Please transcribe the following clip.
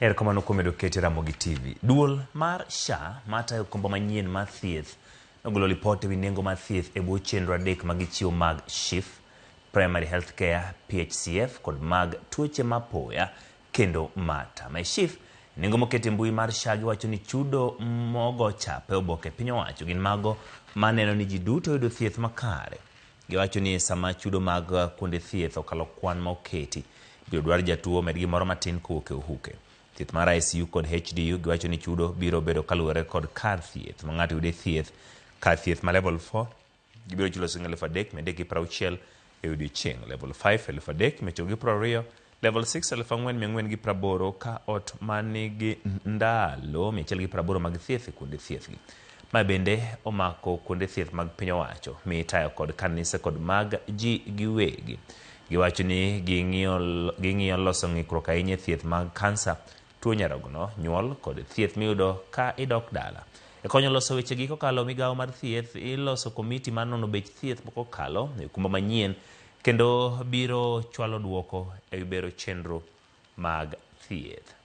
Erokamano kuom medo kete Ramogi TV. Duol mar SHA matayo okumba manyien mar thieth nogolo ripot ewi nengo mar thieth e bwo chenro adek mag chiwo mag SHIF, Primary Healthcare PHCF kod mag tuoche mapoya kendo MATA. Ma SHIF nengo mokete mbui mar SHA giwacho ni chudo mogo chape oboke piny owacho gin mago maneno ni ji duto yudo thieth makare. Giwacho ni sama chudo mag kuonde thieth okalo kwan ma oketi, biro dwar jatuo med gimoro matin kowuok e ohuke. Thieth mar ICU kod HDU giwacho ni chudo biro bedo kaluwore kod kar thieth ma ng'ato yude thieth. Kar thieth ma level 4 gibiro chulo Sh3,360 e odiechieng', level 5 3,320, level 6 4,480 ka ot manigi ndalo 180 mag thieth e kuonde thieth gi. Ma bende omako kuonde thieth mag piny owacho mitayo kod kanise kod mag ji giwegi. Giwacho ni ging'iyo loso ng'ikruok ahinya e thieth mag kansa, tuo nyarogno, nyuol kod thieth miyudo ka idok dala. E konyo loso weche gi kokalo migawo mar thieth, iloso komiti mar nono bech thieth kokalo e okumba manyien kendo biro chwalo duoko e bero chenro mag thieth.